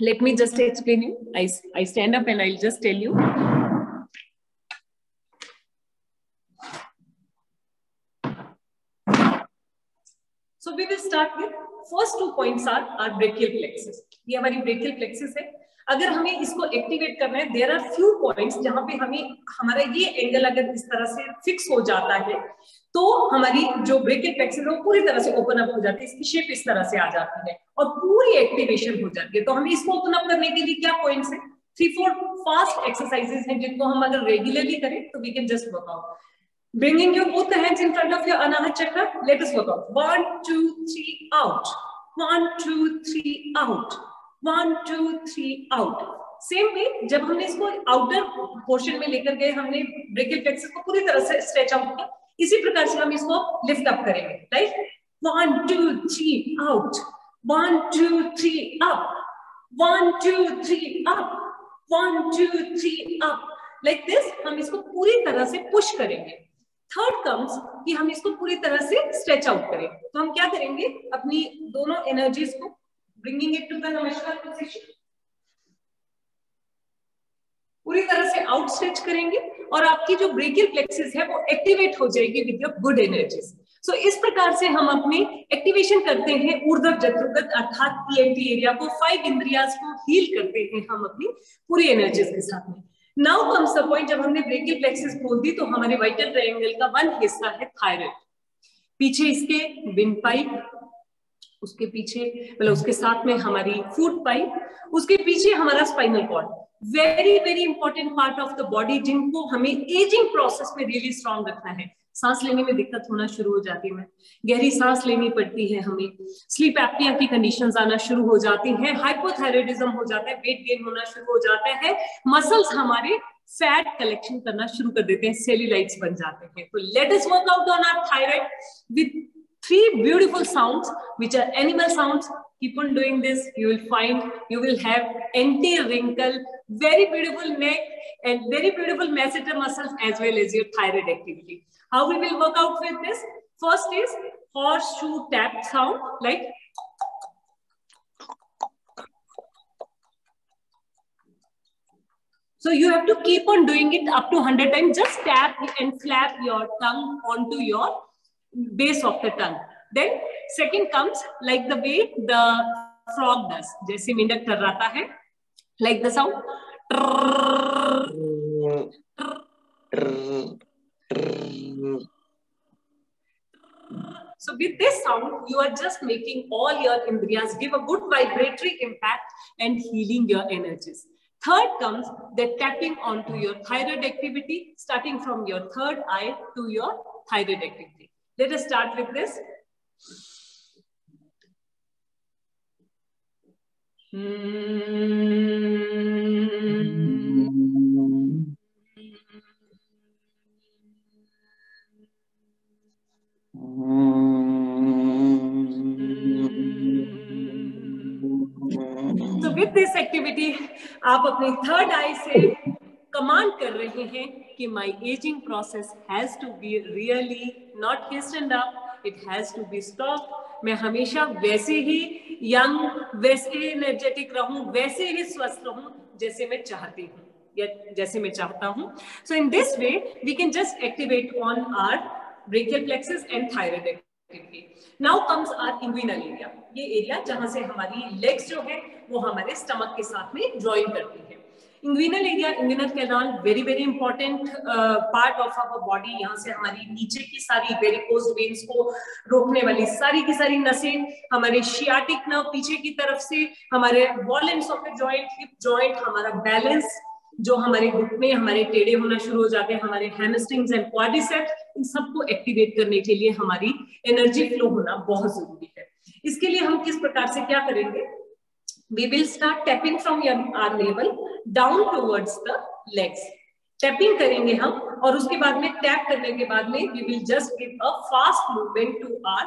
Let me just explain you. I stand up and I'll just tell you. So we will start with first 2 points are our brachial plexus. ये हमारी brachial plexus है. अगर हमें इसको activate करना है, there are few points जहां पे हमें हमारा ये एंगल अगर इस तरह से फिक्स हो जाता है तो हमारी जो ब्रेकियल प्लेक्सस है वो पूरी तरह से ओपन अप हो जाती है. इसकी शेप इस तरह से आ जाती है और पूरी एक्टिवेशन हो जाती है. तो हमें इसको ओपन अप करने के लिए क्या पॉइंट्स है? 3-4 फास्ट एक्सरसाइजेस हैं जिनको हम अगर रेगुलरली करें तो we can just work out. Bringing your both the hands in front of your Anahata Chakra. Let us work out. 1, 2, 3, out. 1, 2, 3, out. 1, 2, 3, out. Same way, जब हमने इसको आउटर पोर्शन में लेकर गए, हमने ब्रेकियल प्लेक्सस को पूरी तरह से स्ट्रेच आउट किया. इसी प्रकार से हम इसको लिफ्ट अप करेंगे. Right? 1, 2, 3, out. 1, 2, 3, up. 1, 2, 3, up. 1, 2, 3, up. Like this, हम इसको पूरी तरह से पुश करेंगे. थर्ड कम्स कि हम इसको पूरी तरह से स्ट्रेच आउट करें. तो हम क्या करेंगे? अपनी दोनों एनर्जीज को ब्रिंगिंग इट टू द नमस्कार पोजीशन, पूरी तरह से आउट स्ट्रेच करेंगे और आपकी जो ब्रेकियल प्लेक्सस है वो एक्टिवेट हो जाएगी विद योर गुड एनर्जीज. सो इस प्रकार से हम अपनी एक्टिवेशन करते हैं ऊर्ध्व जत्रुगत अर्थात ईएनटी एरिया को, 5 इंद्रियाज को हील करते हैं हम अपनी पूरी एनर्जीज के साथ में. नाउ कम्स द पॉइंट, जब हमने ब्रेकियल प्लेक्सस खोल दी तो हमारे वाइटल ट्रायंगल का वन हिस्सा है थायराइड. पीछे इसके विंड पाइप, उसके पीछे मतलब उसके साथ में हमारी फूड पाइप, उसके पीछे हमारा spinal cord. Very very important part of the body जिनको हमें एजिंग प्रोसेस में रियली स्ट्रॉन्ग रखना है. सांस लेने में दिक्कत होना शुरू हो जाती है, गहरी सांस लेनी पड़ती है, हमें स्लीप एप्निया की कंडीशंस आना शुरू हो जाती हैं, हाइपोथायराइडिज्म हो जाता है, वेट गेन होना शुरू हो जाता है, मसल्स हमारे फैट कलेक्शन करना शुरू कर देते हैं, सेल्यूलाइट्स बन जाते हैं. तो let us work out on our thyroid with 3 beautiful sounds which are animal sounds. Keep on doing this, you will find you will have anti-wrinkle, very beautiful neck and very beautiful masseter muscles as well as your thyroid activity. How we will work out with this? First is horseshoe tap sound, like so you have to keep on doing it up to 100 times. Just tap and flap your tongue onto your base of the tongue. Then second comes like the way the frog does, जैसे मेंढक टर्राता है, like the sound. So with this sound, you are just making all your indriyas give a good vibratory impact and healing your energies. Third comes the tapping onto your thyroid activity, starting from your third eye to your thyroid activity. Let us start with this. So with this activity, आप अपनी third आई से command कर रहे हैं कि my aging process has to be really not hastened up, it has to be stopped. मैं हमेशा वैसे ही यंग, वैसे ही एनर्जेटिक रहूं, वैसे ही स्वस्थ रहूं जैसे मैं चाहती हूं या जैसे मैं चाहता हूं. So in this way, we can just activate on our brachial plexus and thyroid activity. Now comes our inguinal area. ये एरिया जहां से हमारी लेग्स जो है वो हमारे स्टमक के साथ में ज्वाइन करती है. Inguinal area, inguinal canal, very very important part of our body. यहाँ से हमारी नीचे की सारी वेरिकोज वेन्स को रोकने वाली सारी की सारी नसें, हमारे शियाटिक नर्व पीछे की तरफ से, हमारे ball and socket joint, hip joint, हमारा बैलेंस जो हमारे घुटने हमारे टेढ़े होना शुरू हो जाते हैं, हमारे हैमस्ट्रिंग्स एंड क्वाड्रिसेप्स, इन सबको एक्टिवेट करने के लिए हमारी एनर्जी फ्लो होना बहुत जरूरी है. इसके लिए हम किस प्रकार से क्या करेंगे? We will start tapping from our navel down towards the legs. Tapping करेंगे हम और उसके बाद में टैप करने के बाद में we will just give a fast movement to our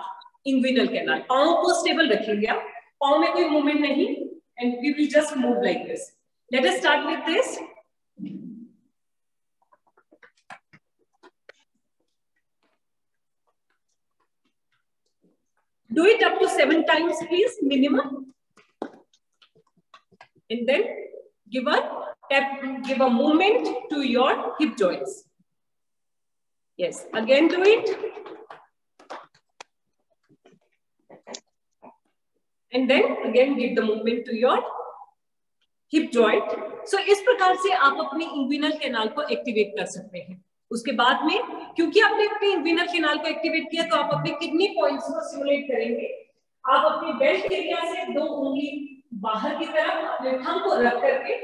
inguinal canal. पाँव को स्टेबल रखेंगे आप, पाँव में कोई मूवमेंट नहीं, and we will just move like this. Let us start with this. Do it up to 7 times, please, minimum. and then give a movement to your hip joints. Yes, again do it. And then again give the movement to your hip joint. So इस प्रकार से आप अपनी inguinal canal को activate कर सकते हैं. उसके बाद में क्योंकि आपने अपनी इंग्विनल कैनाल को एक्टिवेट किया तो आप अपने किडनी पॉइंट्स को स्टिमुलेट करेंगे. आप अपने बेल्ट एरिया से 2 उंगली बाहर की तरफ अपने थंब को रख करके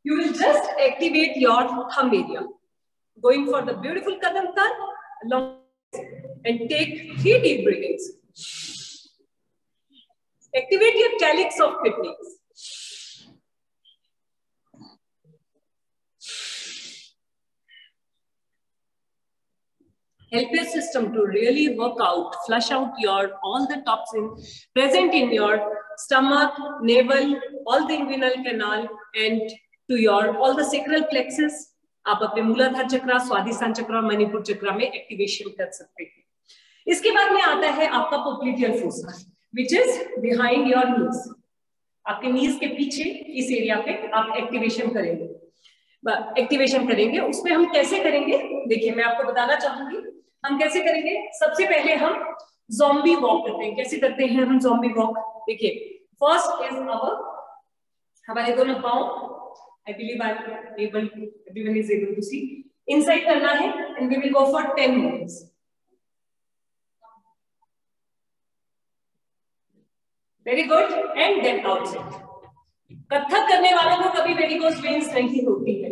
you will just activate your thumb area. Going for the beautiful Kadam turn long and take 3 deep breathings. Activate your calyx of kidneys. Help your system to really work out, flush out all the toxins present in your stomach, navel, all the inguinal canal, and to all the sacral plexus. आप अपने मूलाधार चक्र, स्वादिष्टान चक्र और मणिपुर चक्र में activation कर सकते हैं. इसके बाद में आता है आपका popliteal fossa, which is behind your knees. आपके नीज के पीछे इस एरिया पे आप एक्टिवेशन करेंगे. उसमें हम कैसे करेंगे देखिए, मैं आपको बताना चाहूंगी हम कैसे करेंगे. सबसे पहले हम ज़ॉम्बी वॉक करते हैं. कैसे करते हैं हम ज़ॉम्बी वॉक? देखिए, फर्स्ट इज हमारे दोनों पाँव, I believe everyone is able to see. Inside करना है and we will go for 10 minutes. Very good. And then outside. Kathak करने वालों को कभी वेरिकोज वेन्स नहीं होती है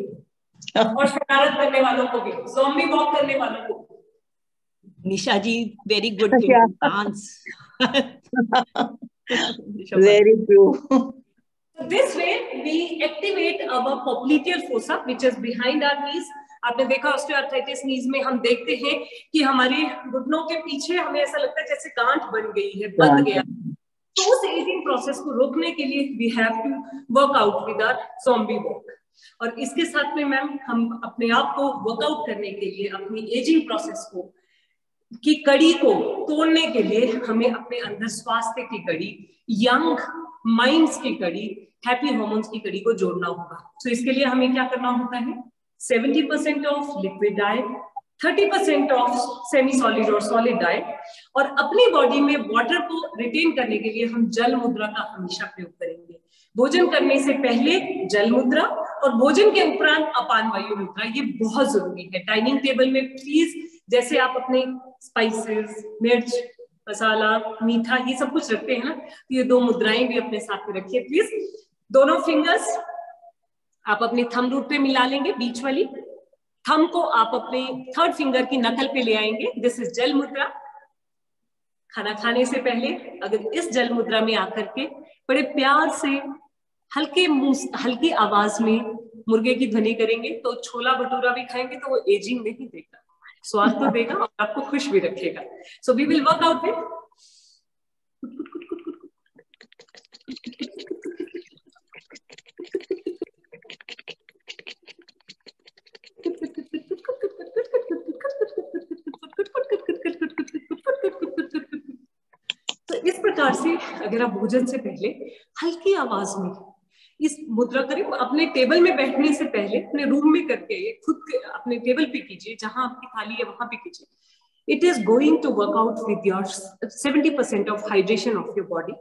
और शरारत करने वालों को भी, ज़ॉम्बी वॉक करने वालों को. निशा जी, very good dance. Very true. So this way we activate our popliteal fossa, which is behind our knees. आपने देखा ऑस्टियोआर्थराइटिस नीज में हम देखते हैं कि हमारे घुटनों के पीछे हमें ऐसा लगता है जैसे गांठ बन गई है, बंध गया. तो उस एजिंग प्रोसेस को रोकने के लिए we have to work out with our zombie walk. और इसके साथ में मैम हम अपने आप को वर्कआउट करने के लिए, अपनी एजिंग प्रोसेस की कड़ी को तोड़ने के लिए हमें अपने अंदर स्वास्थ्य की कड़ी, यंग माइंड्स की कड़ी, हैप्पी हार्मोन्स की कड़ी को जोड़ना होगा. तो इसके लिए हमें क्या करना होता है? 70% of liquid diet, 30% of semi solid और सॉलिड डाइट, और अपनी बॉडी में वाटर को रिटेन करने के लिए हम जल मुद्रा का हमेशा प्रयोग करेंगे. भोजन करने से पहले जल मुद्रा और भोजन के उपरांत अपान वायु मुद्रा, ये बहुत जरूरी है. डाइनिंग टेबल में प्लीज, जैसे आप अपने स्पाइसेस, मिर्च, मसाला, मीठा, ये सब कुछ रखते हैं ना, तो ये 2 मुद्राएं भी अपने साथ में रखिए प्लीज. दोनों फिंगर्स आप अपने थंब रूट पे मिला लेंगे. बीच वाली थंब को आप अपने 3rd फिंगर की नकल पे ले आएंगे. दिस इज जल मुद्रा. खाना खाने से पहले अगर इस जल मुद्रा में आकर के बड़े प्यार से हल्की आवाज में मुर्गे की ध्वनि करेंगे तो छोला भटूरा भी खाएंगे तो वो एजिंग नहीं देगा, स्वाद तो देगा और आपको खुश भी रखेगा. So we will work out with तो इस प्रकार से अगर आप भोजन से पहले हल्की आवाज में इस मुद्रा करें, अपने टेबल में बैठने से पहले अपने रूम में करके खुद अपने टेबल पे कीजिए, जहां आपकी थाली है वहां पे कीजिए. It is going to work out with your 70% of hydration of your body.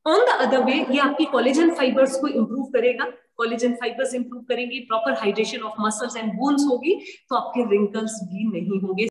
On the other way ये आपकी कोलेजन फाइबर्स को इंप्रूव करेगा. कोलेजन फाइबर्स इंप्रूव करेंगे, proper hydration of muscles and bones होगी तो आपके रिंकल्स भी नहीं होंगे.